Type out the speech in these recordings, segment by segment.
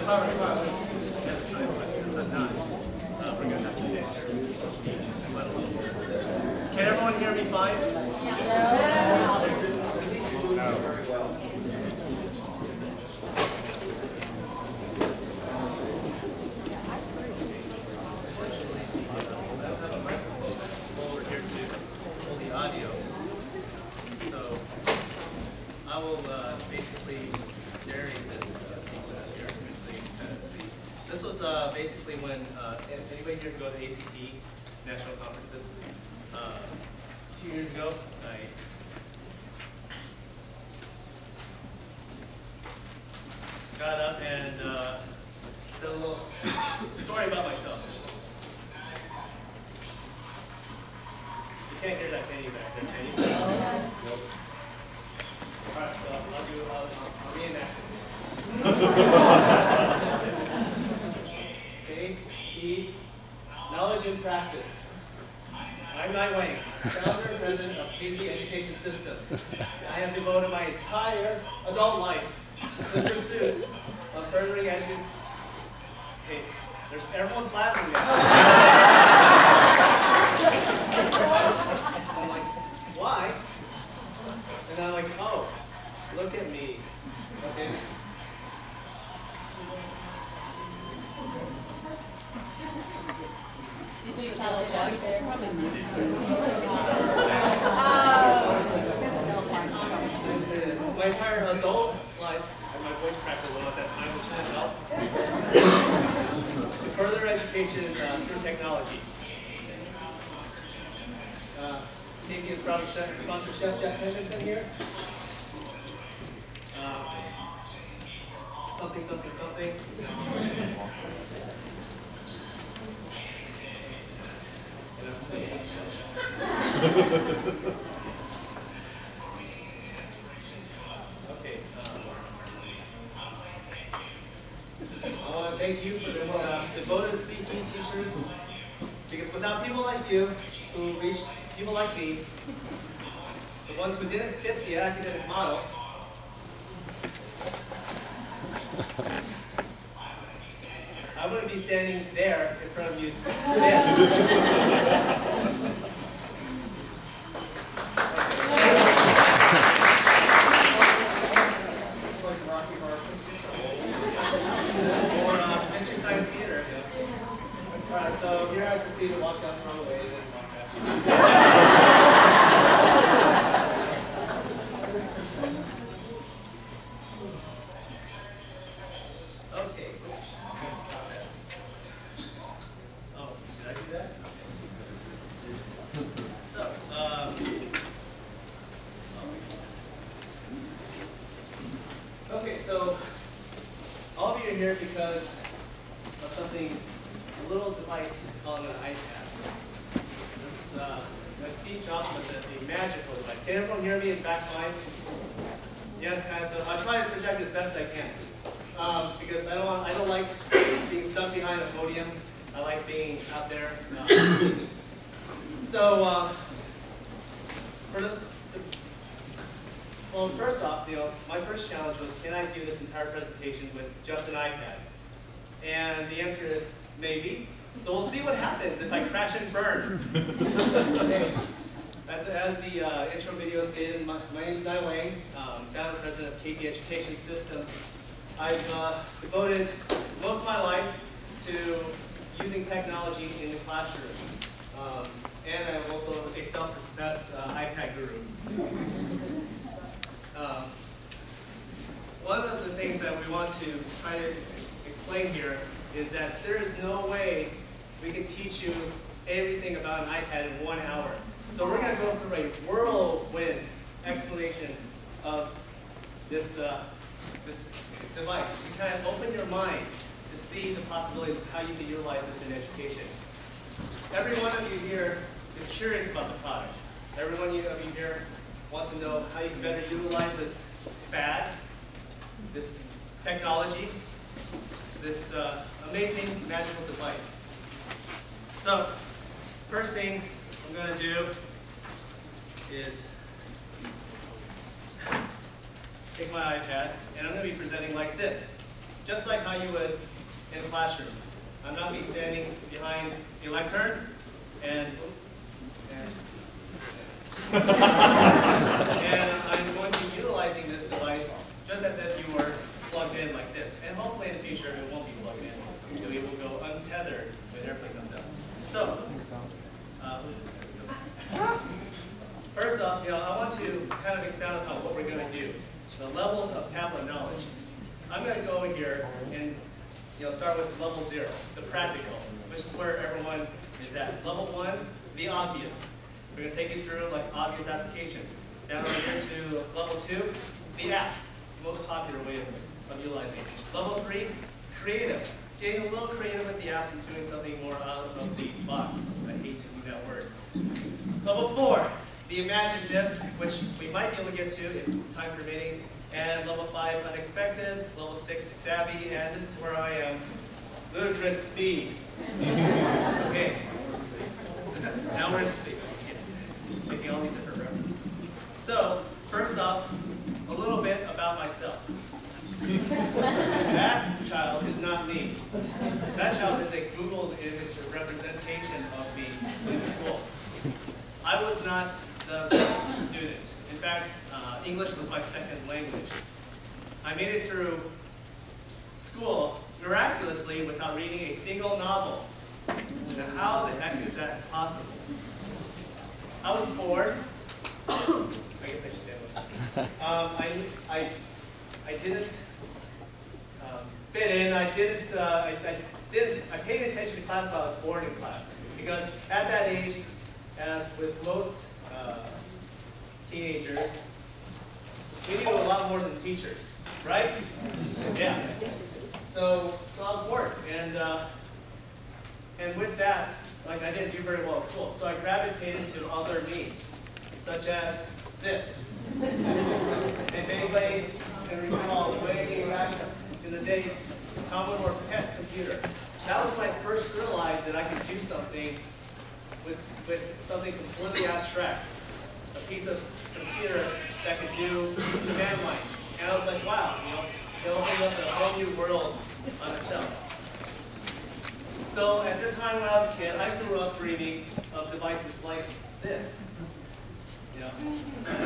Can everyone hear me fine? I will basically narrate this sequence here so you can kind of see. This was basically when anybody here can go to ACT national conferences. A few years ago, I got up and said a little story about myself. You can't hear that, can you, back there, can you? Nope. All right, so I'll reenact it. Okay, E, knowledge and practice. I'm Wang, founder and president of KP Education Systems. I have devoted my entire adult life to the pursuit of furthering education. Okay, everyone's laughing now. I'm like, why? And I'm like, oh, look at me. Okay. Do you think it's all a joke there? Probably not. My entire adult life, and my voice cracked a little at that time, which didn't help. To further education through technology. KP is proud to sponsor Chef Jack Henderson here. Something, something, something. Okay. I want to thank you for the devoted CP teachers, because without people like you, who reach people like me, the ones who didn't fit the academic model, I wouldn't be standing there in front of you today. Or Mystery Science Theater. All right, so here I proceed to walk down the runway and then walk back. Okay, oops. Stop that. Oh, did I do that? So, okay, so all of you are here because of something, a little device called an iPad. This, Steve Jobs said, a magical device. Can everyone hear me in back line? Yes, guys. So I'll try to project as best I can. Because I don't like being stuck behind a podium. I like being out there. Well, first off, my first challenge was, can I do this entire presentation with just an iPad? And the answer is maybe. So we'll see what happens if I crash and burn. As the intro video stated, my name is Wang, founder and president of KP Education Systems. I've devoted most of my life to using technology in the classroom. And I'm also a self-professed iPad guru. One of the things that we want to try to explain here is that there is no way we can teach you everything about an iPad in 1 hour. So we're going to go through a whirlwind explanation of this device to kind of open your minds to see the possibilities of how you can utilize this in education. Every one of you here is curious about the product. Every one of you here wants to know how you can better utilize this fad, this technology, this amazing magical device. So, first thing I'm going to do is take my iPad, and I'm going to be presenting like this. just like how you would in a classroom. I'm not be standing behind a lectern and I'm going to be utilizing this device just as if you were plugged in like this. And hopefully in the future it won't be plugged in. It will go untethered when the airplane comes out. So, first off, I want to kind of expound upon what we're going to do. The levels of tablet knowledge. I'm going to go here and start with level 0, the practical, which is where everyone is at. Level 1, the obvious. We're going to take you through like obvious applications. Down over here to level 2, the apps, the most popular way of utilizing. Level 3, creative. Getting a little creative with the apps and doing something more out of the box. I hate using that word. Level 4, the imaginative, which we might be able to get to if time permitting. And level 5, unexpected. Level 6, savvy. And this is where I am, ludicrous speed. Okay. Now we're speed. Yes. Making all these different references. So, first off, a little bit about myself. That child is not me. That child is a Google image representation of me in school. I was not the best student. In fact, English was my second language. I made it through school miraculously without reading a single novel. Now, how the heck is that possible? I was bored. I guess I should stand up. I didn't fit in. I paid attention to class, but I was bored in class. Because at that age, as with most teenagers, we knew a lot more than teachers, right? Yeah. So I was bored, and with that, like I didn't do very well at school. So I gravitated to other means, such as this. If anybody can recall, way back in the day, Commodore PET computer. That was when I first realized that I could do something with something completely abstract. A piece of computer that could do command lines. And I was like, wow, it opened up a whole new world on itself. So at the time when I was a kid, I grew up dreaming of devices like this.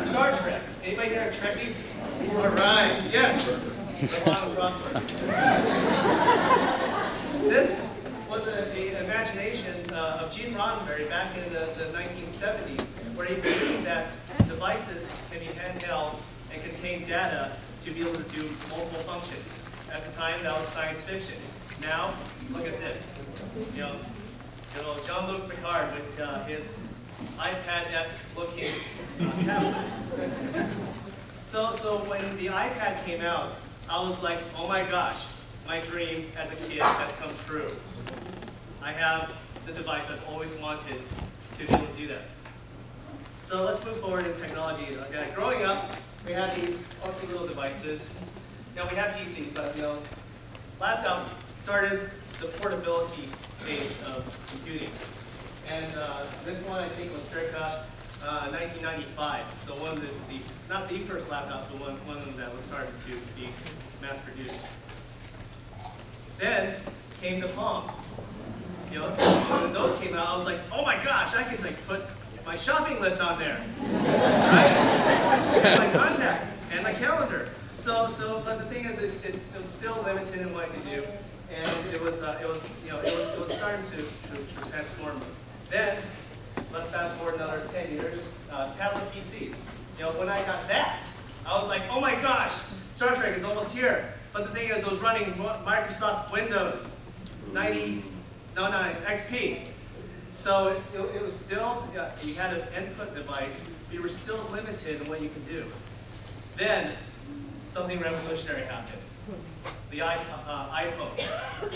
Star Trek. Anybody here a Trekkie? All right, yes. The long crossword. This was an imagination of Gene Roddenberry back in the 1970s, where he believed that devices can be handheld and contain data to be able to do multiple functions. At the time, that was science fiction. Now, look at this. Jean-Luc Picard with his iPad-esque looking tablet. So when the iPad came out, I was like, oh my gosh, my dream as a kid has come true. I have the device I've always wanted to be able to do that. So let's move forward in technology. Okay, growing up, we had these funky little devices. Now we have PCs, but laptops started the portability stage of computing. And this one I think was circa 1995. So one of the not the first laptops, but one of them that was starting to be mass produced. Then came the Palm. When those came out, I was like, oh my gosh, I could put my shopping list on there, right? My contacts and my calendar. But the thing is, it's still limited in what I can do, and it was starting to transform. Then, let's fast forward another 10 years, tablet PCs. When I got that, I was like, oh my gosh, Star Trek is almost here. But the thing is, it was running Microsoft Windows 99 XP. So it was still, you had an input device, but you were still limited in what you could do. Then, something revolutionary happened. The iPhone.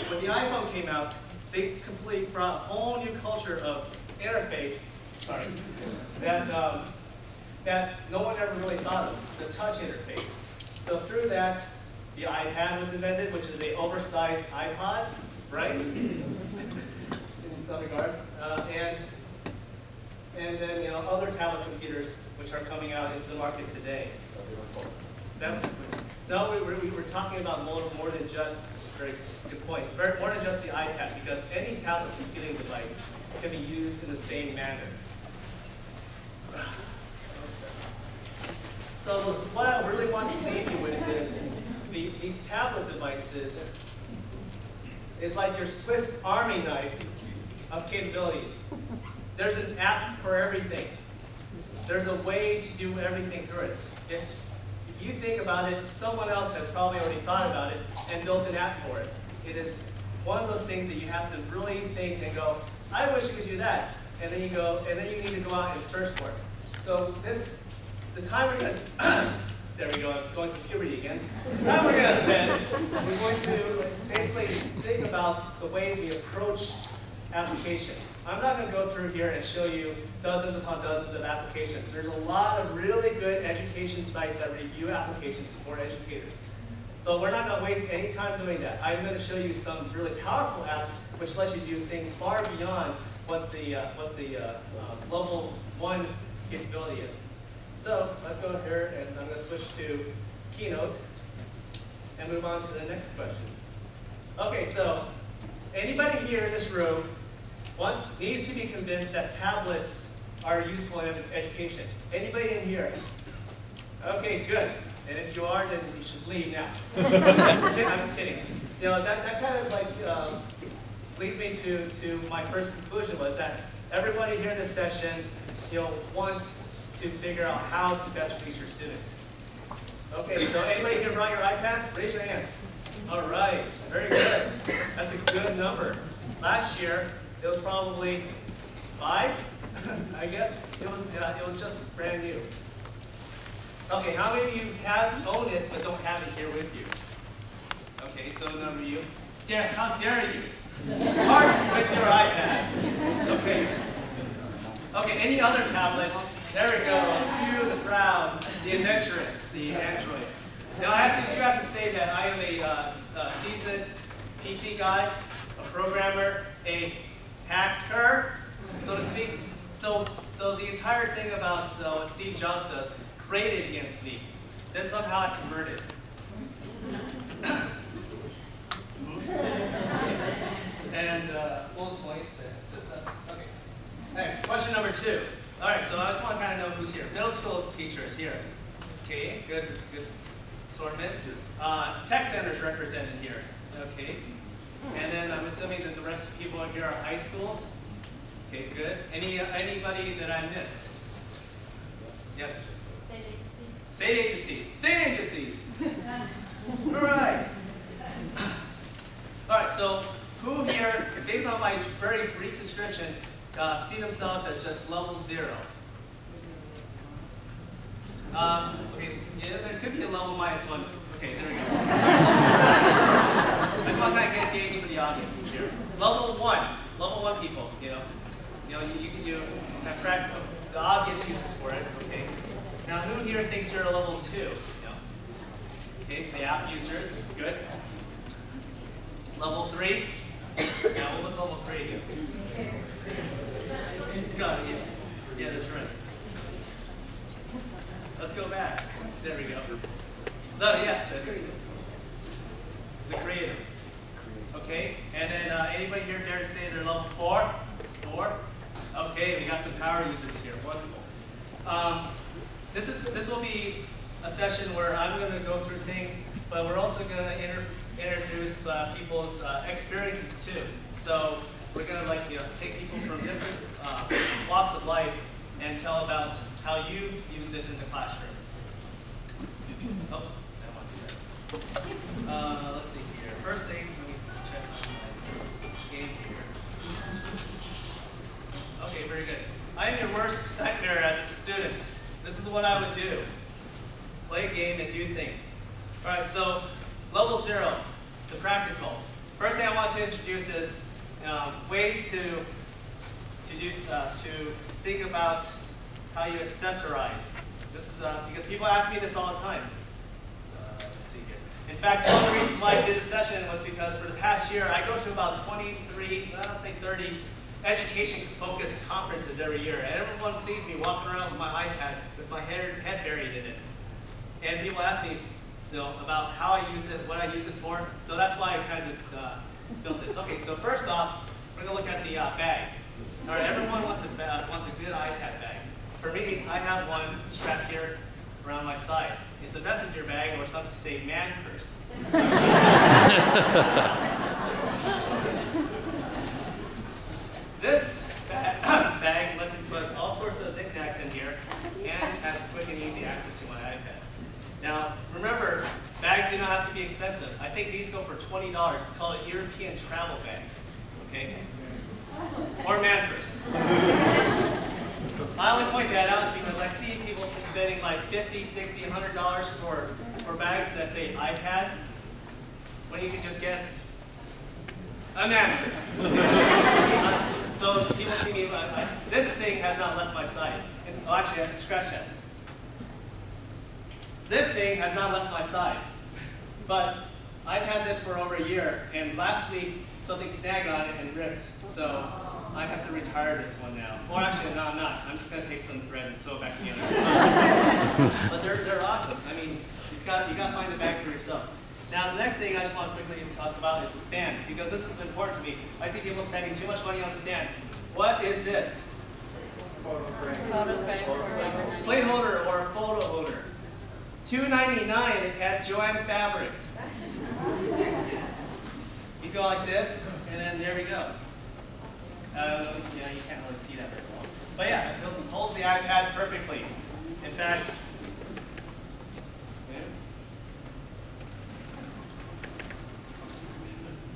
When the iPhone came out, they completely brought a whole new culture of interface, that no one ever really thought of, the touch interface. So through that, the iPad was invented, which is an oversized iPod, right? In some regards. And then other tablet computers which are coming out into the market today. No, we were talking about more than just, very good point, more than just the iPad, because any tablet computing device can be used in the same manner. So what I really want to leave you with is these tablet devices is like your Swiss Army knife of capabilities. There's an app for everything. There's a way to do everything through it. If you think about it, someone else has probably already thought about it and built an app for it. It is one of those things that you have to really think and go, I wish I could do that. And then you go, and then you need to go out and search for it. So the time we're going to, there we go, I'm going through puberty again. The time we're going to spend, we're going to basically think about the ways we approach applications. I'm not going to go through here and show you dozens upon dozens of applications. There's a lot of really good education sites that review applications for educators. So we're not going to waste any time doing that. I'm going to show you some really powerful apps which let you do things far beyond what the level 1 capability is. So let's go here, and I'm going to switch to Keynote and move on to the next question. Okay, so anybody here in this room needs to be convinced that tablets are useful in education? Anybody in here? Okay, good. And if you are, then you should leave now. I'm just kidding. You know, that kind of like leads me to my first conclusion, was that everybody here in this session, you know, wants to figure out how to best reach your students. Okay, so anybody here brought your iPads? Raise your hands. All right, very good. That's a good number. Last year, it was probably 5, I guess. It was just brand new. Okay, how many of you own it but don't have it here with you? Okay, so a number of you. How dare you? Part with your iPad. Okay. Okay, any other tablets? There we go. You, the proud, the adventurous, the Android. Now I do have to say that I am a seasoned PC guy, a programmer, a hacker, so to speak. So the entire thing about what Steve Jobs does, graded against me. Then somehow I converted. And old point, system. Okay. Next, question number 2. All right, so I just want to kind of know who's here. Middle school teachers here. Okay, good assortment. Tech centers represented here. Okay. And then I'm assuming that the rest of the people here are high schools. Okay, good. Anybody that I missed? Yes. State agencies. State agencies. All right. All right. So who here, based on my very brief description, see themselves as just level 0? Okay. Yeah, there could be a level -1. Okay, there we go. I just want to kind of get a gauge for the audience here. Level 1. Level 1 people. You have practical, the obvious uses for it. Okay. Now, who here thinks you're a level 2? Okay, the app users, good. Level 3? Now, what was level 3 do? Got it, yeah, that's right. Let's go back. There we go. Oh, yes, the creator. Okay, and then anybody here dare to say they're level 4? 4? Okay, we got some power users here. Wonderful. This will be a session where I'm going to go through things, but we're also going to introduce people's experiences too. So we're going to take people from different walks of life and tell about how you use this in the classroom. Oops, I don't want to do that. Let's see here. First thing, let me check my game here. Okay, very good. I am your worst nightmare as a student. This is what I would do. Play a game and do things. All right, so level 0, the practical. First thing I want to introduce is ways to think about how you accessorize. This is because people ask me this all the time. Let's see here. In fact, one of the reasons why I did this session was because for the past year, I go to about 23, let's say 30 education-focused conferences every year, and everyone sees me walking around with my iPad with my head buried in it. And people ask me, about how I use it, what I use it for. So that's why I kind of built this. Okay, so first off, we're going to look at the bag. All right, everyone wants a good iPad bag. For me, I have one strapped here around my side. It's a messenger bag, or some say man purse. This bag lets me put all sorts of knickknacks in here and have quick and easy access to my iPad. Now, remember, bags do not have to be expensive. I think these go for $20. It's called a European travel bag, okay? Or man purse. I only point that out is because I see people spending like $50, $60, $100 for bags that say iPad, when you can just get a man purse. So people see me, this thing has not left my side. Oh, actually, I can scratch that. This thing has not left my side. But I've had this for over a year, and last week something snagged on it and ripped. So I have to retire this one now. Or actually, no, I'm not. I'm just going to take some thread and sew it back together. But they're awesome. I mean, you got to find a bag for yourself. Now, the next thing I just want to quickly talk about is the stand, because this is important to me. I see people spending too much money on the stand. What is this? Photo frame. Plate holder or a photo holder. $2.99 at Joann Fabrics. You go like this, and then there we go. Yeah, you can't really see that very well. But yeah, it holds the iPad perfectly. In fact,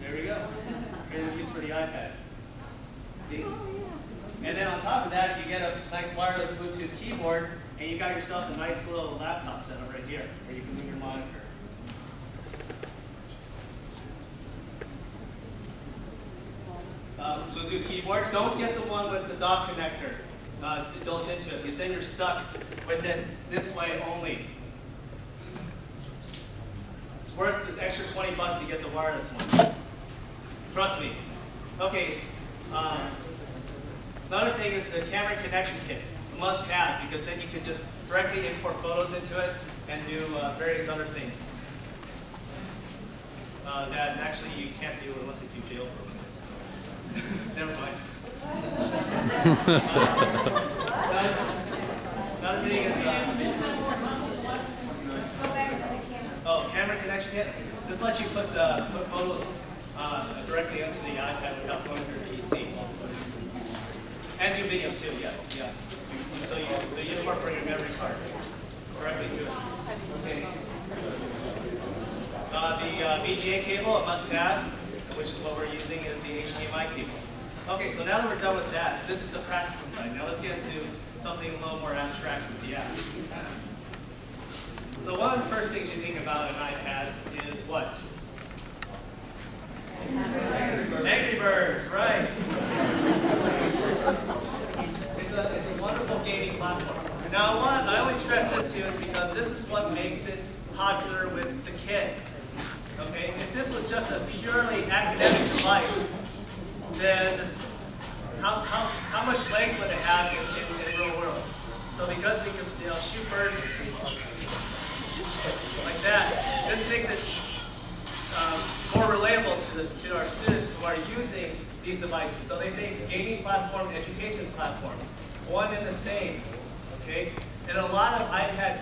there we go. Great use for the iPad. See? And then on top of that, you get a nice wireless Bluetooth keyboard, and you got yourself a nice little laptop setup right here, where you can move your monitor. Bluetooth keyboard. Don't get the one with the dock connector built into it, because then you're stuck with it this way only. It's worth the extra $20 to get the wireless one. Trust me. Okay. Another thing is the camera connection kit. Must have, because then you can just directly import photos into it and do various other things that actually you can't do unless if you jailbroken it. So. Never mind. Another thing is camera connection kit. This lets you put photos directly into the iPad without going through the PC. And do video too, yes, yeah. So you incorporate your memory card directly to it. Okay. The VGA cable, a must-have, which is what we're using, is the HDMI cable. Okay, so now that we're done with that, this is the practical side. Now let's get into something a little more abstract with the app. So one of the first things you think about an iPad is what? Angry Birds, right. It's a wonderful gaming platform. Now, I always stress this too is because this is what makes it popular with the kids. Okay, if this was just a purely academic device, then how much legs would it have in the real world? So because we can shoot birds like that, this makes it more relatable to our students who are using these devices. So they think gaming platform, education platform, one and the same, okay? And a lot of iPad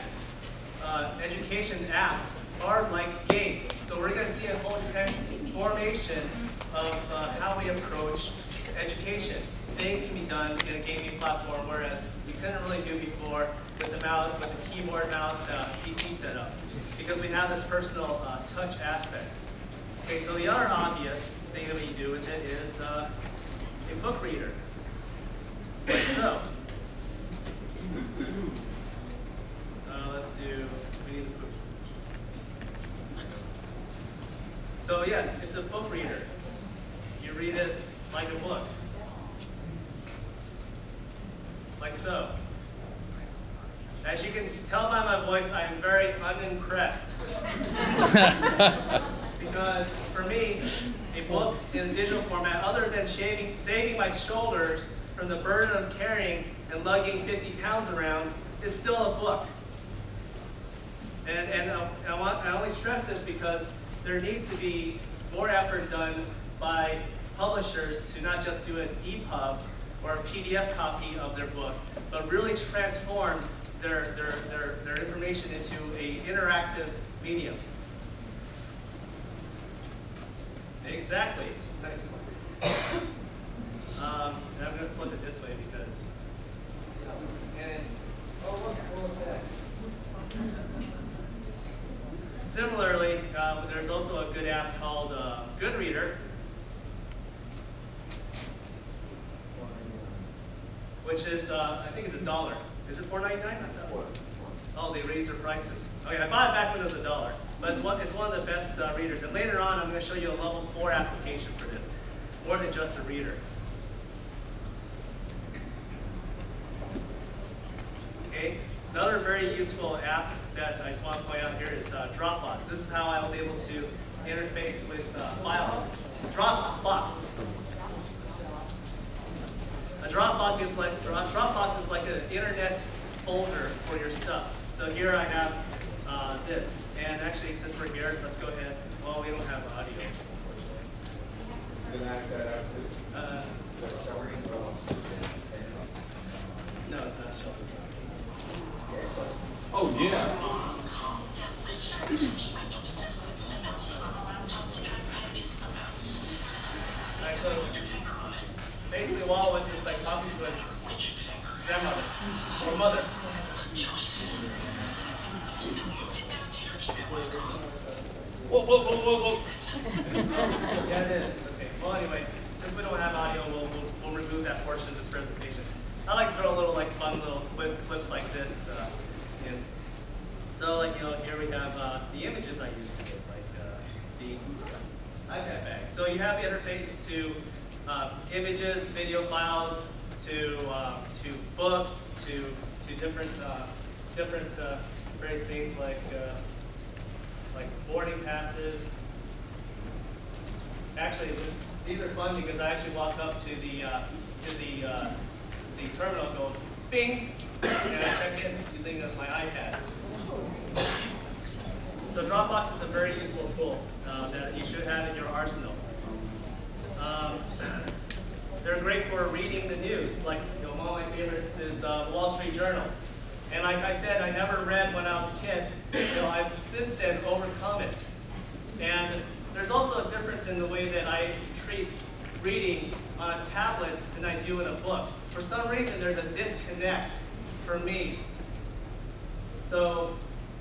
education apps are like games. So we're gonna see a whole transformation of how we approach education. Things can be done in a gaming platform, whereas we couldn't really do before with the mouse, with the keyboard, mouse, PC setup, because we have this personal touch aspect. Okay, so the other obvious thing that we do with it is a book reader, like so. Let's do, we need a book. So yes, it's a book reader. You read it like a book. Like so. As you can tell by my voice, I am very unimpressed. Because for me, a book in digital format, other than saving my shoulders from the burden of carrying and lugging 50 pounds around, is still a book. And I only stress this because there needs to be more effort done by publishers to not just do an EPUB or a PDF copy of their book, but really transform their information into an interactive medium. Exactly. Nice point. And I'm going to flip it this way because. And oh look, cool effects. Similarly, there's also a good app called Goodreader, which is I think it's $1. Is it $4.99? Oh, they raised their prices. Okay, I bought it back when it was $1, but it's one of the best readers. And later on, I'm going to show you a level 4 application for this, more than just a reader. Okay, another very useful app that I just want to point out here is Dropbox. This is how I was able to interface with files. Dropbox. A Dropbox is like an internet folder for your stuff. So here I have this, and actually since we're here, let's go ahead. Well, we don't have audio, unfortunately. No, it's not showing. Oh yeah. Alright, so basically Wallowitz is like talking to his grandmother or mother. Whoa. Yeah, it is. Okay. Well, anyway, since we don't have audio, we'll remove that portion of this presentation. I like to throw little fun little clips like this in. So here we have the images I used to do, the iPad bag. So you have the interface to images, video files, to books, to different various things like boarding passes. Actually, these are fun because I actually walk up to the terminal and go bing, and I check in using my iPad. So Dropbox is a very useful tool that you should have in your arsenal. They're great for reading the news. Like one of my favorites is the Wall Street Journal. And like I said, I never read when I was a kid. I've since then overcome it. And there's also a difference in the way that I treat reading on a tablet than I do in a book. For some reason, there's a disconnect for me. So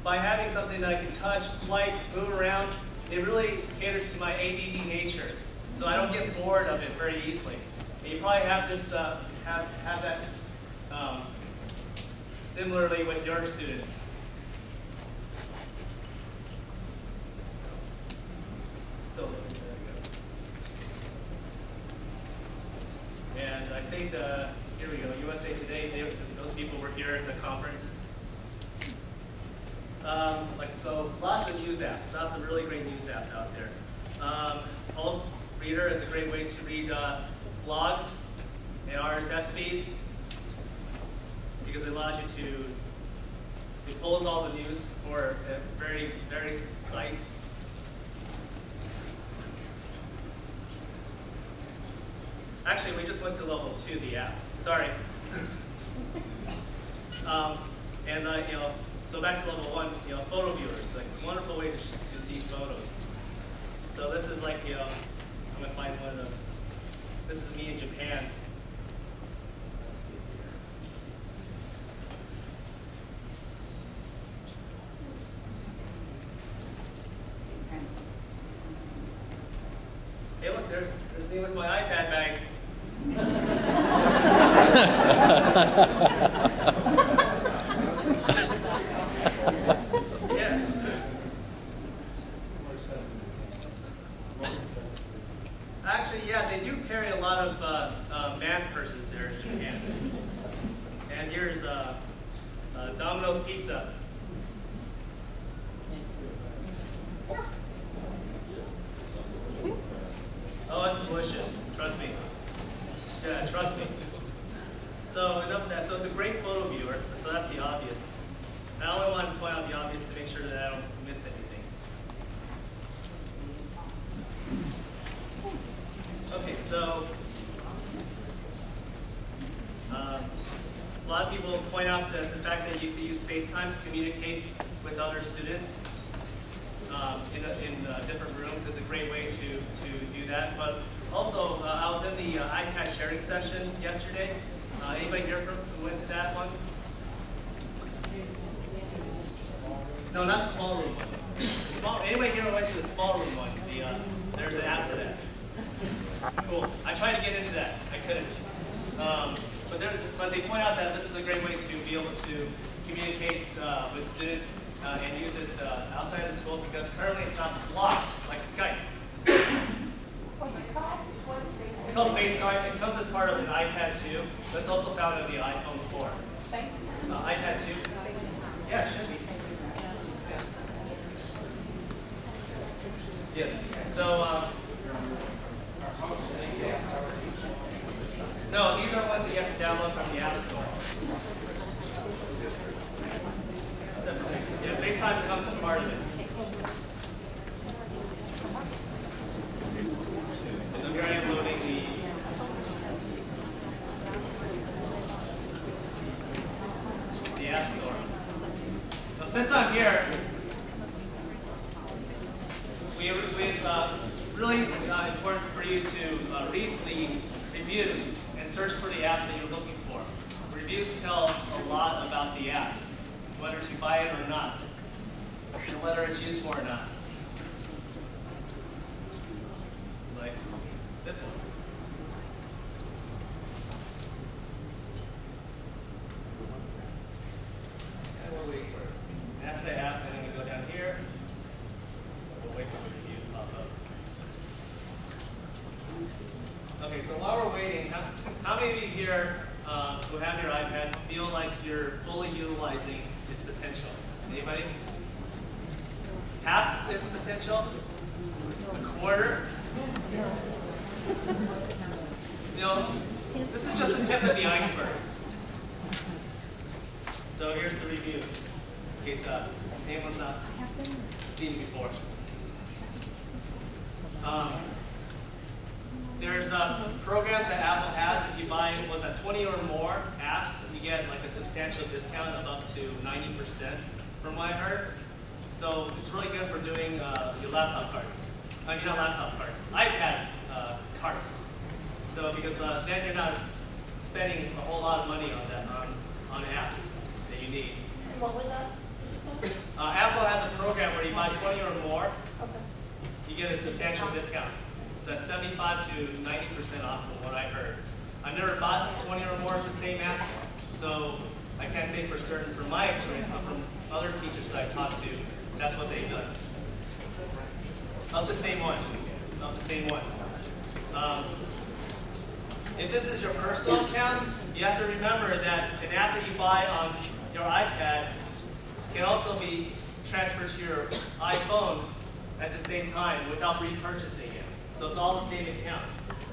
by having something that I can touch, swipe, move around, it really caters to my ADD nature. So I don't get bored of it very easily. And you probably have this, have that similarly with your students. Still there we go. And I think, here we go, USA Today, those people were here at the conference. So lots of news apps, lots of really great news apps out there. Pulse Reader is a great way to read blogs and RSS feeds because it allows you to, it pulls all the news for various sites. Actually, we just went to level 2, the apps. Sorry. So back to level 1, photo viewers, like a wonderful way to see photos. So this is like, I'm gonna find one of them. This is me in Japan. Let's see here. Hey, look, there's me with my iPad bag. Yes. Actually, yeah, they do carry a lot of man purses there in Japan. And here's Domino's Pizza. Oh, it's delicious. Trust me. Yeah, trust me. So enough of that. So it's a great photo viewer. So that's the obvious. I only want to point out the obvious to make sure that I don't miss anything. Okay, so a lot of people point out to the fact that you can use FaceTime to communicate with other students in different rooms. Is a great way to do that. But also, I was in the iPad sharing session yesterday. Anybody here who went to that one? No, not the small room one. Anybody here who went to the small room one? There's an app for that. Cool. I tried to get into that. I couldn't. But they point out that this is a great way to be able to communicate with students and use it outside of the school because currently it's not blocked like Skype. What's it called? It's called FaceTime. It comes as part of an iPad 2, but it's also found on the iPhone 4. iPad 2? Yeah, it should be. Yeah. Yes. So, no, these are ones that you have to download from the App Store. Yeah, FaceTime comes as part of it. So here I am loading the App Store. Now, since I'm here, it's really important for you to read the reviews and search for the apps that you're looking for. Reviews tell a lot about the app, whether to buy it or not, and whether it's useful or not. Like this one. And we'll wait for it. That's the app, and then we go down here. We'll wait for the review to pop up. Okay, so while we're waiting, how many of you here who have your iPads feel like you're fully utilizing its potential? Anybody? Half its potential? A quarter? You know, this is just the tip of the iceberg. So here's the reviews, in case anyone's not seen it before. There's programs that Apple has. If you buy, 20 or more apps, you get like a substantial discount of up to 90% from what I heard. So it's really good for doing your laptop carts. I mean, not laptop carts, iPad carts. So because then you're not spending a whole lot of money on that, on apps that you need. And what was that? Apple has a program where you buy 20 or more, Okay. you get a substantial discount. So that's 75 to 90% off from what I heard. I've never bought 20 or more of the same app, so I can't say for certain from my experience, but from other teachers that I talked to, that's what they've done. Of the same one. Of the same one. If this is your personal account, you have to remember that an app that you buy on your iPad can also be transferred to your iPhone at the same time without repurchasing it. So it's all the same account.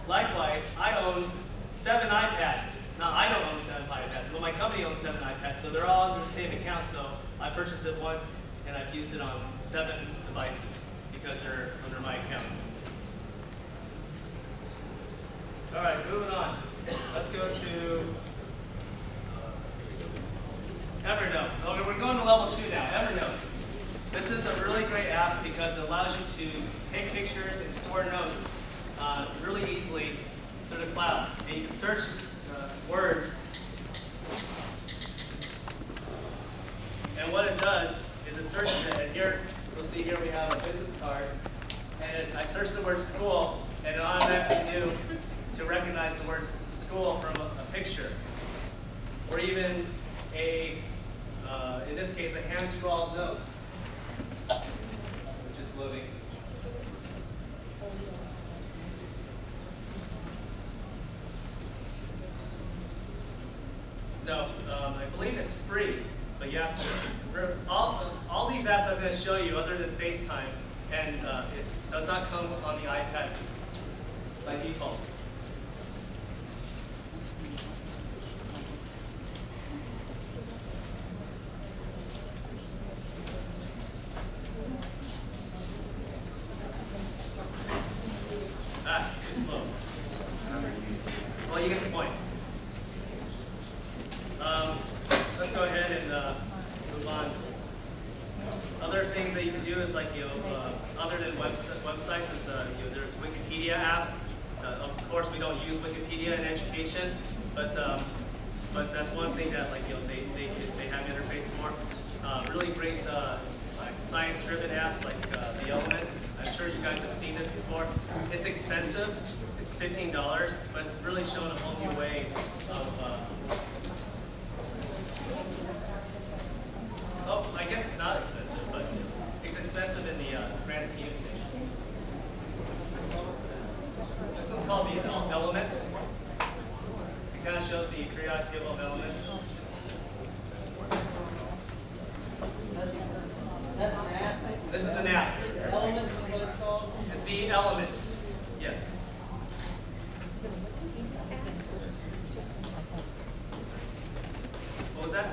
Likewise, I own 7 iPads. Now, I don't own 7 iPads, but my company owns 7 iPads, so they're all under the same account. So I purchased it once, and I've used it on 7 devices because they're under my account. All right, moving on. Let's go to Evernote. Okay, we're going to level 2 now, Evernote. This is a really great app because it allows you to take pictures and store notes really easily through the cloud. And you can search words. And what it does is it searches it. And here, you'll see here we have a business card. And I search the word school, and it automatically knew to recognize the word school from a picture. Or even in this case, a hand-scrawled note, which it's loading. No, I believe it's free, but you have to. All these apps I'm going to show you, other than FaceTime, and it does not come on the iPad by default. Ah, it's too slow. Well, you get the point. Let's go ahead and move on. Other things that you can do is like, other than websites, is there's Wikipedia apps. Of course, we don't use Wikipedia in education, but that's one thing that they have interface for. Really great like science-driven apps like the Elements. I'm sure you guys have seen this before. It's expensive. It's $15, but it's really shown a whole new way of. Oh, I guess it's not expensive, but it's expensive in the grand scheme of things. This one's called the Elements. It kind of shows the periodic table of elements. This is an app. Elements, what it's called? The Elements. Yes. What was that?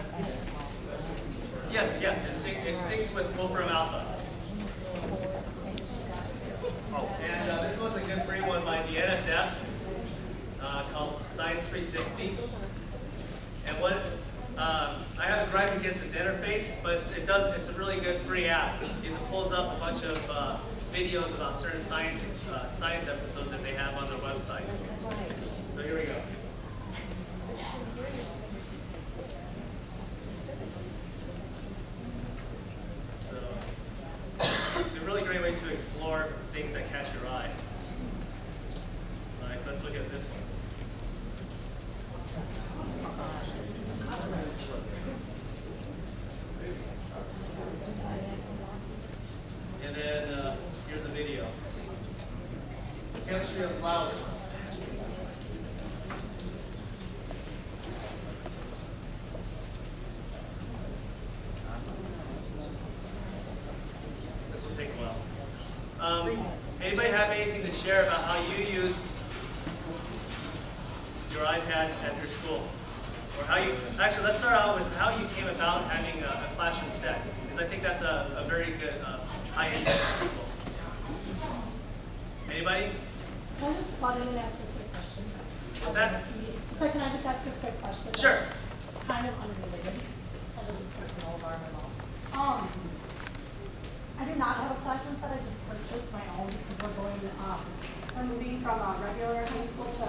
Yes, it syncs with Wolfram Alpha. Oh, and this one's a good free one by the NSF called Science 360. And what I have a gripe against its interface, but it's a really good free app because it pulls up a bunch of videos about certain science episodes that they have on their website. So here we go. It's a really great way to explore things that catch your eye. All right, let's look at this one. And then here's a video. Chemistry of flowers. This will take a while. Anybody have anything to share about how you use your iPad at your school? Or how you, actually, let's start out with how you came about having a classroom set, because I think that's a very good high-end example. Anybody? Can I just butt in and ask a quick question? What's that? So can I just ask a quick question? Sure. Kind of unrelated. Kind of just personal, environmental. I do not have a classroom set. I just purchased my own because we're moving from a regular high school to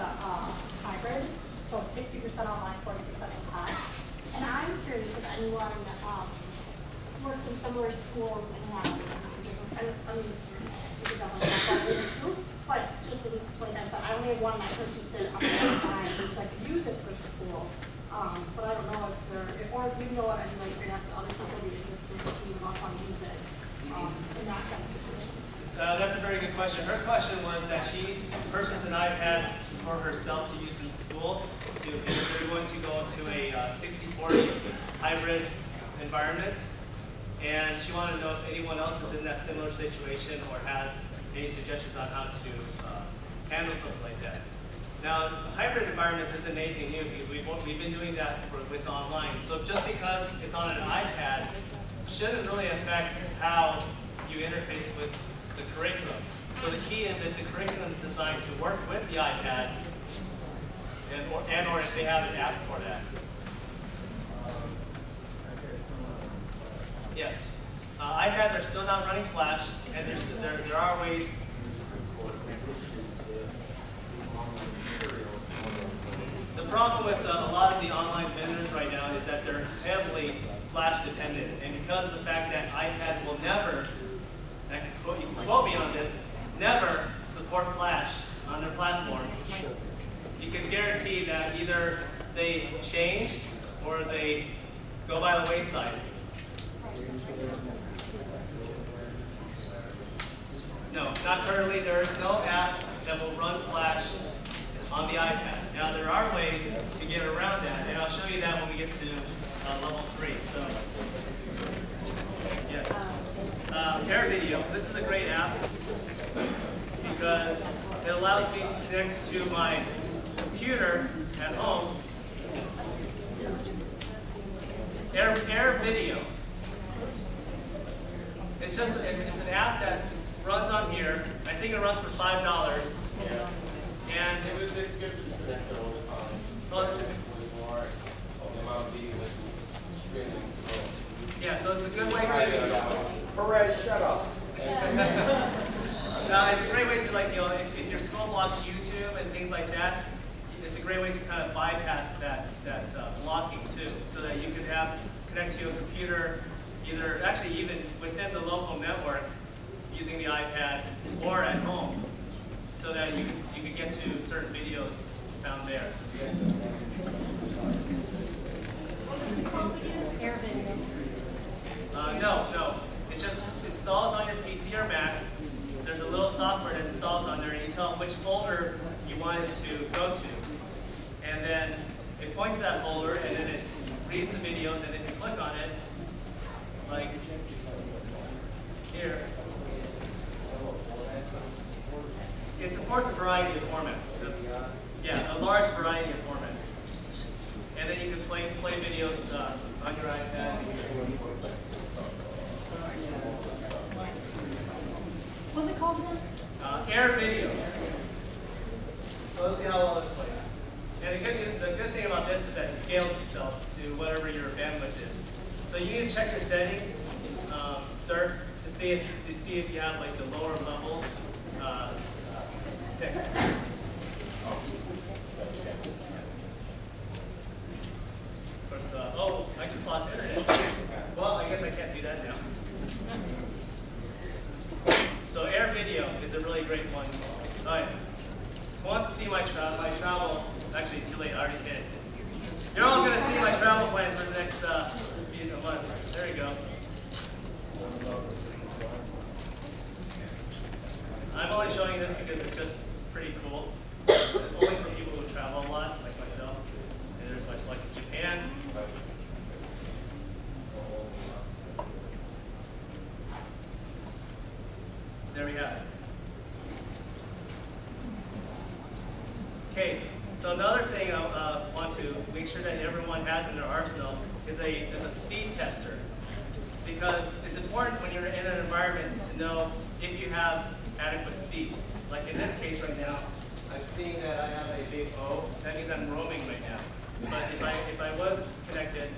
hybrid. So 60% online, 40% in-class. And I'm curious if anyone works in similar schools and has, but just like I said, I only have one and I purchased it on my own time, so I could use it for school. But I don't know or if you know what I mean, like perhaps other people would be interested in seeing how to use it in that kind of situation. That's a very good question. Her question was that she purchased an iPad for herself to use in school because they're going to go into a 60-40 hybrid environment. And she wanted to know if anyone else is in that similar situation or has any suggestions on how to handle something like that. Now, hybrid environments isn't anything new because we've been doing that with online. So just because it's on an iPad shouldn't really affect how you interface with the curriculum. So the key is that the curriculum is designed to work with the iPad and or if they have an app for that. Yes. iPads are still not running Flash, and there are ways. The problem with a lot of the online vendors right now is that they're heavily Flash dependent, and because of the fact that iPads will never, and you can quote me on this, never support Flash on their platform, you can guarantee that either they change or they go by the wayside. No, not currently. There is no apps that will run Flash on the iPad. Now, there are ways to get around that, and I'll show you that when we get to level 3. So, yes. Pair Video. This is a great app because it allows me to connect to my computer at home. Air Video. It's an app that runs on here. I think it runs for $5. YouTube and things like that, it's a great way to kind of bypass that blocking too, so that you can connect to a computer, actually even within the local network, using the iPad or at home, so that you can get to certain videos found there. No. It just installs on your PC or Mac. There's a little software that installs on there, and you tell them which folder you want it to go to. And then it points to that folder, and then it reads the videos, and if you click on it, like here, it supports a variety of formats. Yeah, a large variety of formats. And then you can play videos on your iPad. What's it called again? Air Video. So let's see how well it's played. And the good thing about this is that it scales itself to whatever your bandwidth is. So you need to check your settings, sir, to see if you have like the lower levels picked. Of course, oh, I just lost internet. Well, I guess I can't do that now. So Air Video is a really great one. All right. Who wants to see my travel? Actually, too late. I already did. You're all going to see my travel plans for the next month. There you go. I'm only showing you this because it's just pretty cool. Only for people who travel a lot, like myself. And there's my flight to Japan. There we have it. Okay, so another thing I want to make sure that everyone has in their arsenal is a speed tester. Because it's important when you're in an environment to know if you have adequate speed. Like in this case right now, I'm seeing that I have a big O. That means I'm roaming right now. But if I was connected,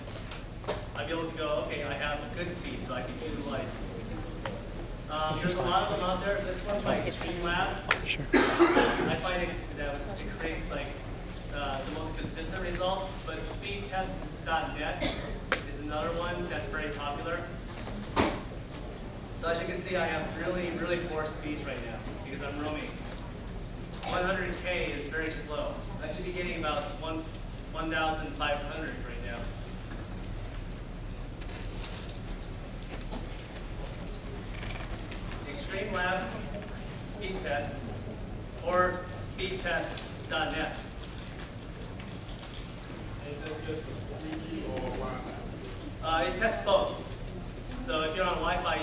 I'd be able to go, okay, I have good speed, so I can utilize. There's a lot of them out there. This one's by Extreme Labs. Sure. I find it that it creates like the most consistent results. But speedtest.net is another one that's very popular. So as you can see, I have really, really poor speeds right now because I'm roaming. 100K is very slow. I should be getting about 1,500 right now. Extreme Labs speed test or speedtest.net. It tests both. So if you're on Wi-Fi,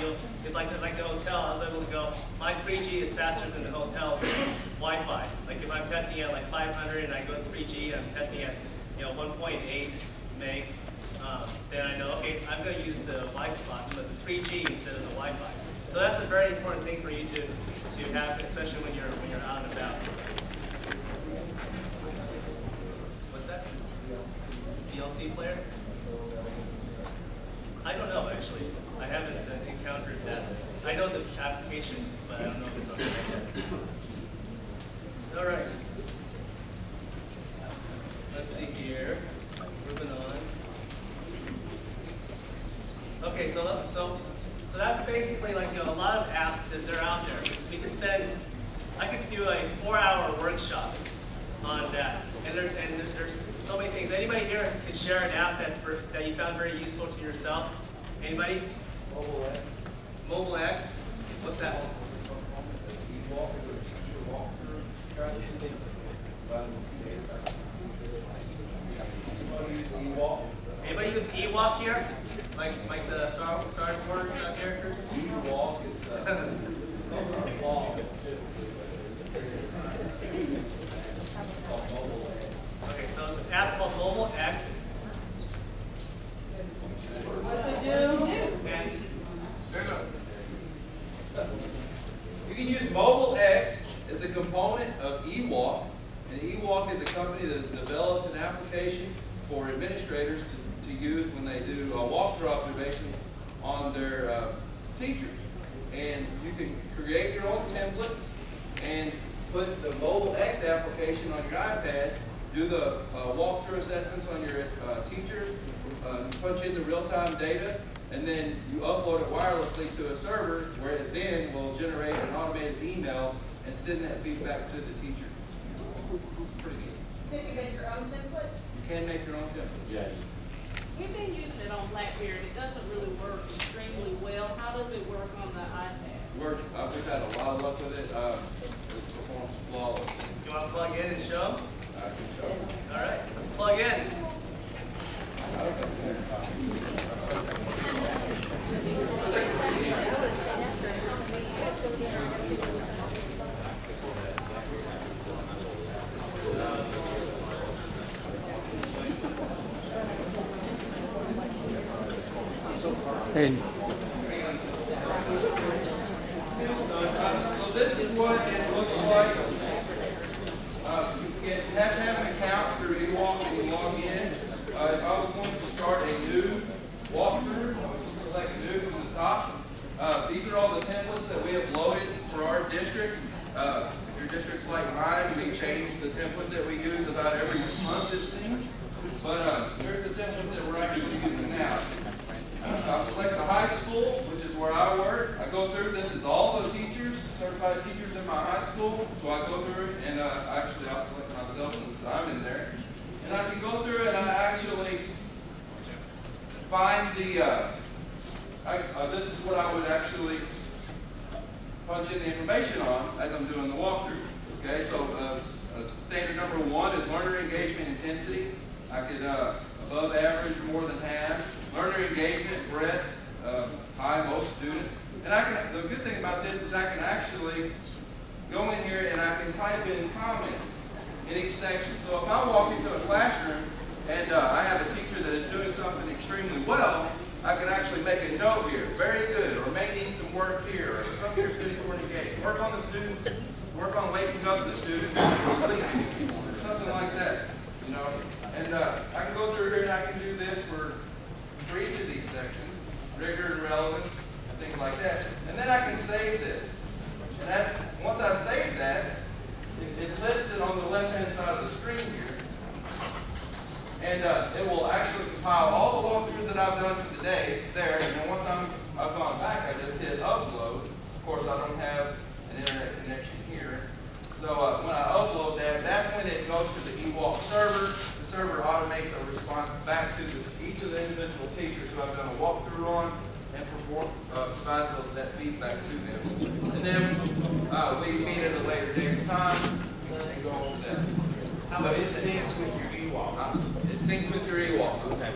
like the hotel, I was able to go, my 3G is faster than the hotel's Wi-Fi. Like if I'm testing at like 500 and I go to 3G, I'm testing at 1.8 meg, then I know, okay, I'm going to use the Wi-Fi, but the 3G instead of the Wi-Fi. So that's a very important thing for you to have, especially when you're out and about. What's that? DLC player? I don't know actually. I haven't encountered that. I know the application, but I don't know if it's on the iPad. All right. Let's see here. Moving on. Okay, so that's basically like a lot of apps that they're out there. We could I could do a 4-hour workshop on that. And there's so many things. Anybody here can share an app that you found very useful to yourself? Anybody? Mobile X. Mobile X? What's that? Anybody use Ewok here? Like the Star Wars characters? Ewok is Okay, so it's an app called Mobile X. What's it do? And You can use Mobile X as a component of Ewok. And Ewok is a company that has developed an application for administrators to use when they do walkthrough observations on their teachers. And you can create your own templates and put the mobile X application on your iPad, do the walkthrough assessments on your teachers, punch in the real-time data, and then you upload it wirelessly to a server where it then will generate an automated email and send that feedback to the teacher. Pretty good. So you make your own template? You can make your own template. Yes. We've been using it on BlackBerry. It doesn't really work extremely well. How does it work on the iPad? We've had a lot of luck with it. It performs flawless. You want to plug in and show? I can show you. All right, let's plug in. And So this is what it looks like. You have to have an account through eWalk and you log in. If I was going to start a new walkthrough, I would just select new from the top. These are all the templates that we have loaded for our district. If your district's like mine, we change the template that we use about every month, it seems. But here's the template that we're actually using now. I'll select the high school, which is where I work. I go through, this is all the teachers, certified teachers in my high school. So I go through and actually I'll select myself since I'm in there. And I can go through and I actually find the, this is what I would actually punch in the information on as I'm doing the walkthrough. Okay, so standard number 1 is learner engagement intensity. I could above average, more than half. Learner engagement, breadth, high, most students. And the good thing about this is I can actually go in here and I can type in comments in each section. So if I walk into a classroom and I have a teacher that is doing something extremely well, I can actually make a note here, very good, or may need some work here, or some of your students weren't engaged. Work on the students, work on waking up the students, or sleeping, or something like that, you know. And I can go through here and I can do this for each of these sections, rigor and relevance, and things like that. And then I can save this. And once I save that, it lists it on the left-hand side of the screen here. And it will actually compile all the walkthroughs that I've done for the day there. And then once I've gone back, I just hit upload. Of course, I don't have an internet connection here. So when I upload that, that's when it goes to the eWalk server. The server automates a response back to each of the individual teachers who I've done a walkthrough on and provides that feedback to them. And then we meet at a later date and time and go over that. so it syncs with your eWalk. It syncs with your eWalk. Okay.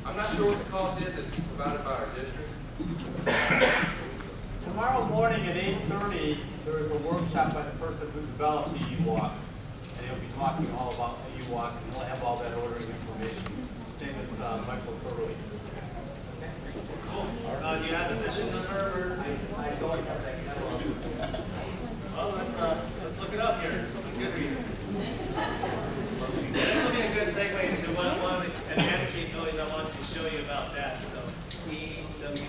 I'm not sure what the cost is. It's provided by our district. Tomorrow morning at 8:30, there is a workshop by the person who developed the eWalk, and he'll be talking all about the eWalk, and he'll have all that ordering information. His name is Michael Curley. Cool. Do you have a session number? Or? I don't have that. Oh, let's look it up here. Good reader. This will be a good segue into one of the advanced capabilities I want to show you about that. So, EWA.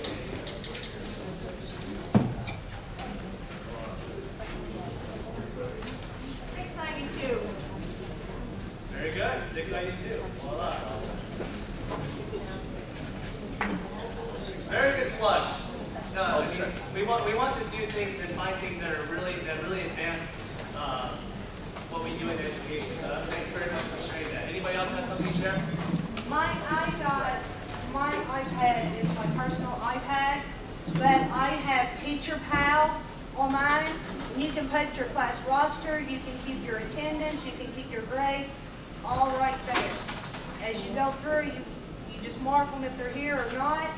692. Very good. 692. Voila. Very good plug. No, I mean, we want to do things and find things that really advance what we do in education. So thank you very much for sharing that. Anybody else have something to share? My iPad is my personal iPad, but I have Teacher Pal on mine. You can put your class roster, you can keep your attendance, you can keep your grades, all right there. As you go through, you just mark them if they're here or not,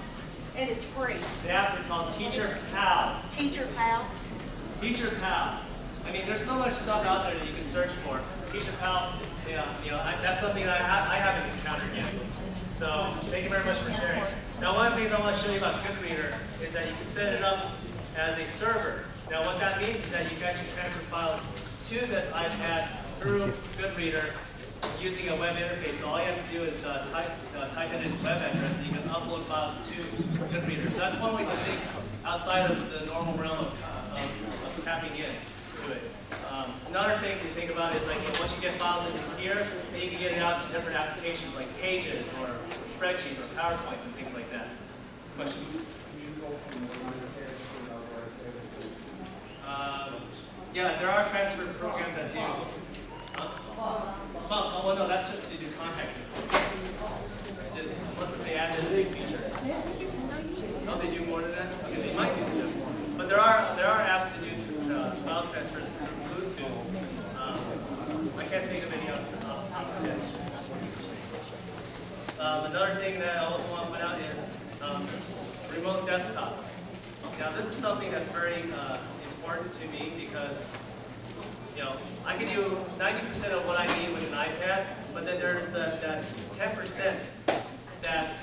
and it's free. The app is called Teacher Pal. Teacher Pal. Teacher Pal. I mean, there's so much stuff out there that you can search for. Teacher Pal, that's something that I haven't encountered yet. So thank you very much for sharing. Now, one of the things I want to show you about GoodReader is that you can set it up as a server. Now, what that means is that you can actually transfer files to this iPad through GoodReader using a web interface. So all you have to do is type in a web address, and you can upload files to GoodReader. So that's one way to think outside of the normal realm of tapping in. to it. Another thing to think about is like once you get files in here, then you can get it out to different applications like Pages or spreadsheets or PowerPoints and things like that. Question? Yeah, there are transfer programs that do. Well, no, that's just to do contacting. Unless they added a big feature. Oh, they do more than that? Okay, they might do that. But there are apps that do file transfers through Bluetooth. I can't think of any off the top of my head. Another thing that I also want to point out is remote desktop. Now, this is something that's very important to me because I can do 90% of what I need with an iPad, but then there's that 10% that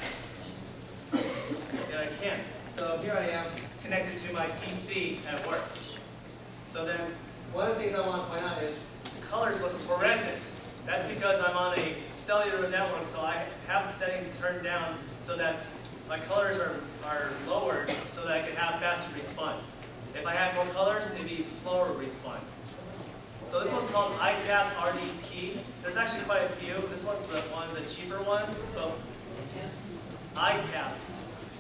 I can't. So here I am connected to my PC at work. So then one of the things I want to point out is the colors look horrendous. That's because I'm on a cellular network, so I have the settings turned down so that my colors are lowered so that I can have faster response. If I had more colors, it'd be slower response. So this one's called iTap RDP. There's actually quite a few. This one's one of the cheaper ones. So iTap,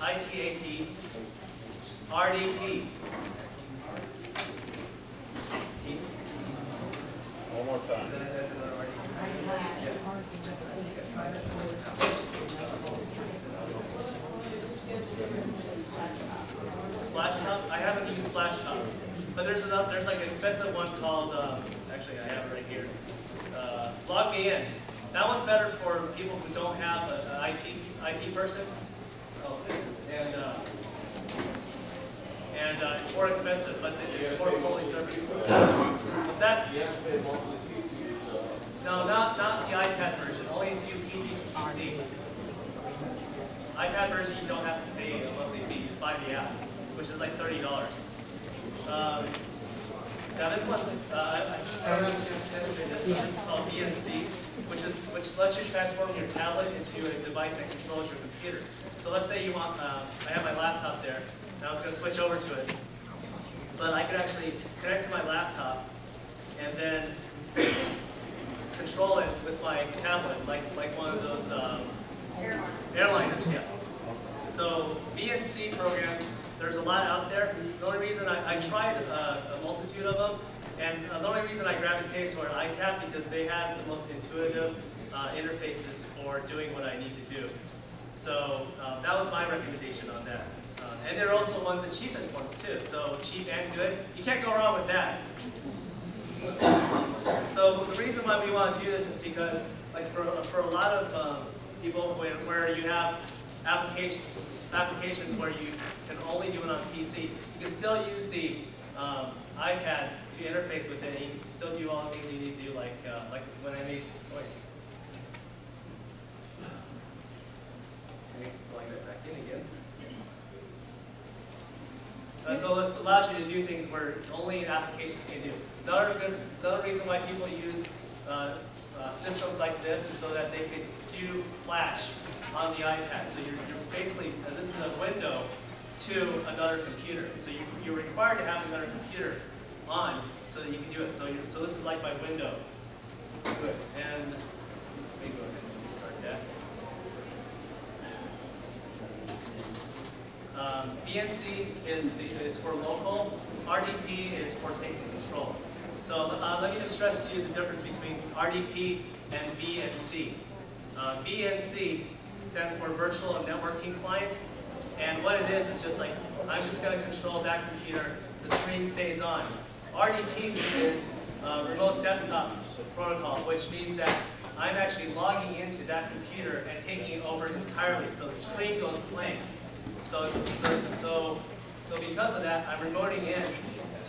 I-T-A-P, RDP. One more time. Splash Top? I haven't used Splash Top. But there's like an expensive one called, actually I have it right here. Log Me In. That one's better for people who don't have an IT person. Oh, and it's more expensive, but it's more fully serviced. What's that? No, not the iPad version. Only if you PC to PC. iPad version, you don't have to pay a monthly fee. You just buy the app, which is like $30. Now this one's this is called VNC, which lets you transform your tablet into a device that controls your computer. So let's say you want, I have my laptop there, and I was going to switch over to it, but I could actually connect to my laptop and then control it with my tablet, like one of those airliners, yes. So VNC programs. There's a lot out there. The only reason I tried a multitude of them, and the only reason I gravitated toward iTap because they had the most intuitive interfaces for doing what I need to do. So that was my recommendation on that. And they're also one of the cheapest ones too. So cheap and good. You can't go wrong with that. So the reason why we want to do this is because, like for a lot of people where you have applications where you can only do it on PC, you can still use the iPad to interface with it, and you can still do all the things you need to do, like when I made. Okay, plug that back in again. So this allows you to do things where only applications can do. Another reason why people use systems like this is so that they can do Flash on the iPad. So you're basically, this is a window to another computer. So you're required to have another computer on so that you can do it. So this is like my window. Good. And let me go ahead and restart that. VNC is for local. RDP is for taking control. So let me just stress to you the difference between RDP and VNC. VNC stands for Virtual Networking Client, and what it is just like, I'm just going to control that computer, the screen stays on. RDP is Remote Desktop Protocol, which means that I'm actually logging into that computer and taking it over entirely, so the screen goes blank. So because of that, I'm remoting in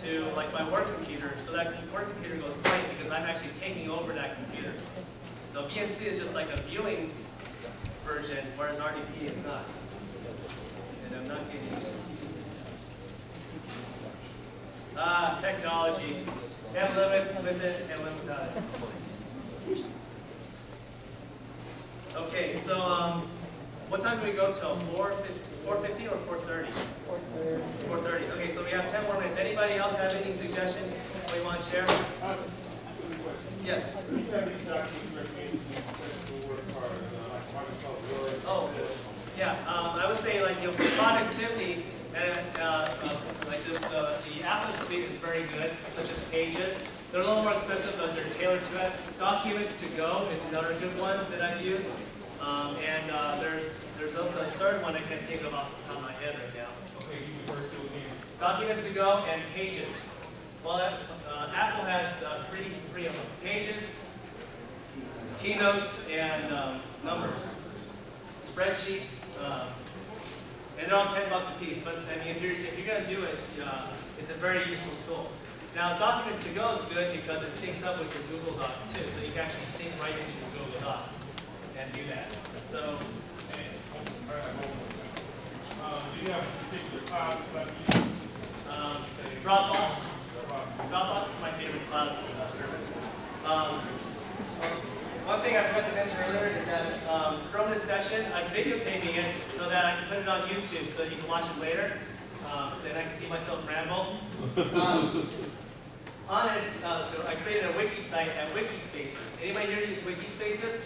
to like my work computer, so that work computer goes blank because I'm actually taking over that computer. So VNC is just like a viewing version, whereas RDP is not. And I'm not getting it. Technology. You have limit with it and limit without it. Okay, so what time do we go till? 4:50 or 4:30? 4:30. Okay, so we have 10 more minutes. Anybody else have any suggestions? What you want to share? Yes. Oh, yeah. I would say like productivity and like the Apple suite is very good, such as Pages. They're a little more expensive, but they're tailored to it. Documents to Go is another good one that I've used. There's also a third one I can't think of off the top of my head right now. Okay, you refer to again. Documents to Go and Pages. Well, Apple has three of them: Pages, Keynotes, and Numbers. Spreadsheets, and they're all $10 a piece. But I mean, if you're going to do it, it's a very useful tool. Now, Documents to Go is good because it syncs up with your Google Docs too, so you can actually sync right into your Google Docs and do that. So, Do you have a particular cloud you like to use? Dropbox. Dropbox is my favorite cloud service. One thing I forgot to mention earlier is that from this session, I'm videotaping it so that I can put it on YouTube so that you can watch it later, so that I can see myself ramble. On it, I created a wiki site at Wikispaces. Anybody here use Wikispaces?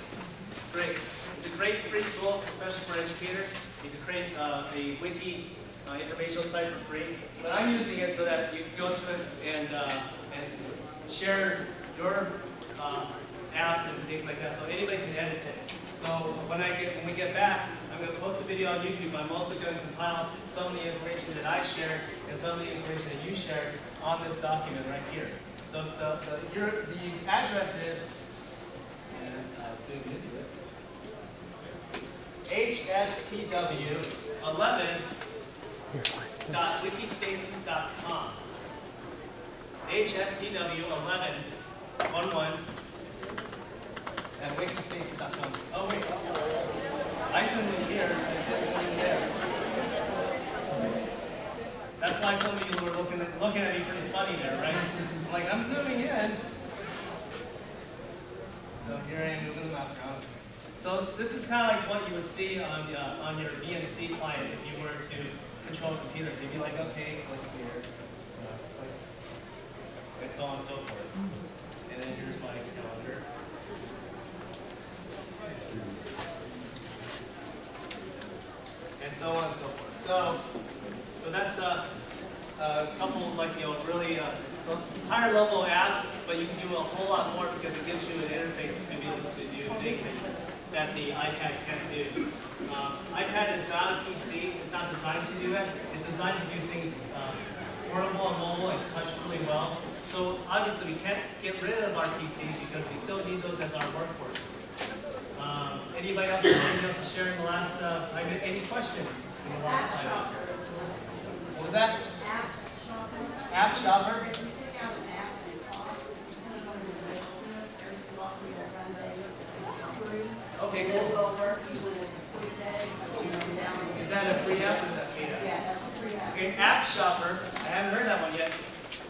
Great. It's a great free tool, especially for educators. You can create a wiki informational site for free. But I'm using it so that you can go to it and share your apps and things like that, so anybody can edit it. So when we get back, I'm going to post a video on YouTube. I'm also going to compile some of the information that I shared and some of the information that you shared on this document right here. So it's the address is, and I'll zoom into it, HSTW11.wikispaces.com. HSTW11 at wikispaces.com. Oh wait, I zoomed in here and I didn't zoom in there. That's why some of you were looking at me pretty funny there, right? I'm like, I'm zooming in. So here I am moving the mouse around. So this is kind of like what you would see on your VNC client if you were to control computers. You'd be like, okay, click here, click, and so on and so forth. And then here's my calendar. And so on and so forth. So that's a couple really higher level apps, but you can do a whole lot more because it gives you an interface to be able to do things that the iPad can't do. iPad is not a PC. It's not designed to do that. It's designed to do things portable and mobile and touch really well. So obviously we can't get rid of our PCs because we still need those as our workhorses. Anybody else have anything else to share in the last 5 minutes? Any questions in the last 5 minutes? What was that? App shopper. Okay, cool. Is that a free app or is that paid app? Yeah, that's a free app. Okay, App Shopper. I haven't heard that one yet.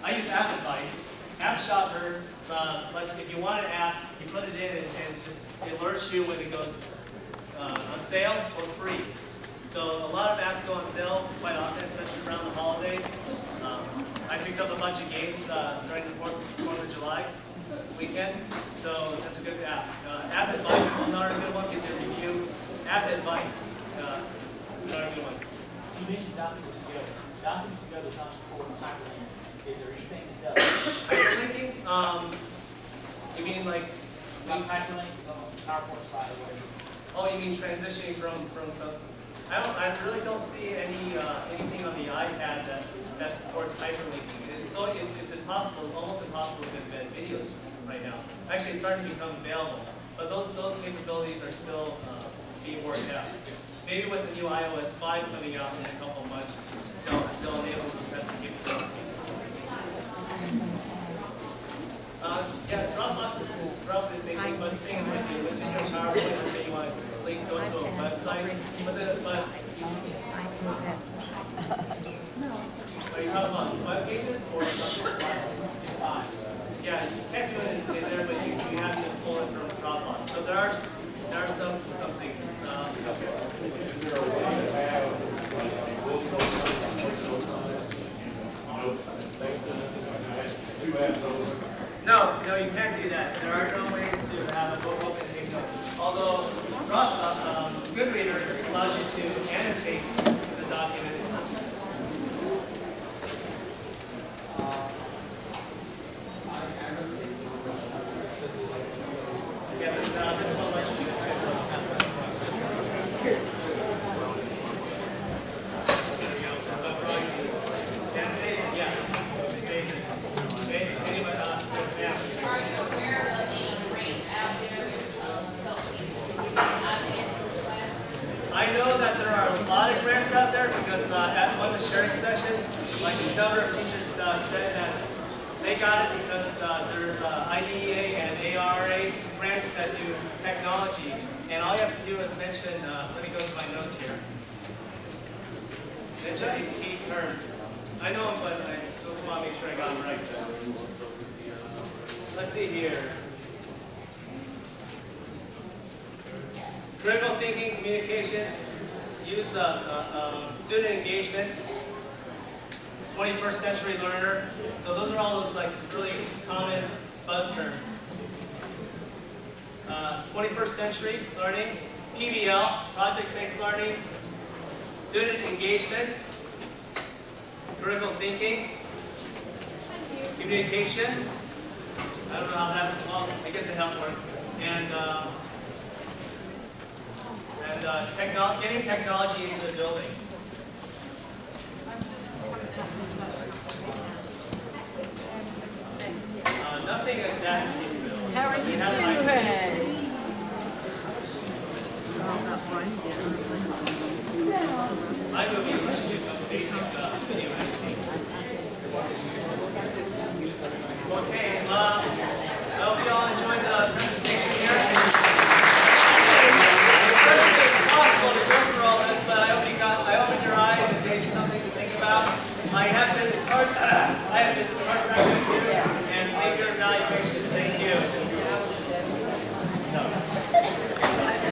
I use App Advice. App Shopper, if you want an app, you put it in and just it alerts you when it goes on sale or free. So a lot of apps go on sale quite often, especially around the holidays. I picked up a bunch of games during the 4th of July weekend, so that's a good app. App Advice is another good one, gives you a review. App Advice is another good one. You mentioned Documents Together. Documents Together is not supporting hyperlink. Is there anything that does? Hyperlinking? You mean like Not hyperlink on PowerPoint slide or whatever. oh, you mean transitioning from some? I really don't see anything on the iPad that supports hyperlinking. It's impossible, almost impossible to embed videos right now. Actually, it's starting to become available, but those capabilities are still being worked out. Maybe with the new iOS 5 coming out in a couple months, they'll enable those types of capabilities. Yeah, Dropbox is roughly the same thing, but the thing is like you look in your PowerPoint and say you want to go to a website, but are you talking about web pages or are you talking about files? Yeah, you can't do it in there, but you have to pull it from Dropbox. So there are some things. Two apps you can't do that. There are no ways to have a book open and take notes. Although Goodreader allows you to annotate the document. Yeah, but this one lets you do it. That saves it, yeah. It saves it. Okay, anybody, yes, ma'am. Are you aware of any grants out there to help people with iPad class? I know that there are a lot of grants out there because at one of the sharing sessions, like a number of teachers said that they got it because there's IDEA and ARA grants that do technology. And all you have to do is mention, let me go to my notes here. Mention these key terms. I know them, but I just want to make sure I got them right. Let's see here. Critical thinking, communications, use the student engagement, 21st century learner. So those are all those like really common buzz terms. 21st century learning, PBL, project-based learning, student engagement, critical thinking, communications. I don't know how that, well, I guess it helps works. And getting technology into the building. Nothing of that capability. How are you doing? I would be able to do some basic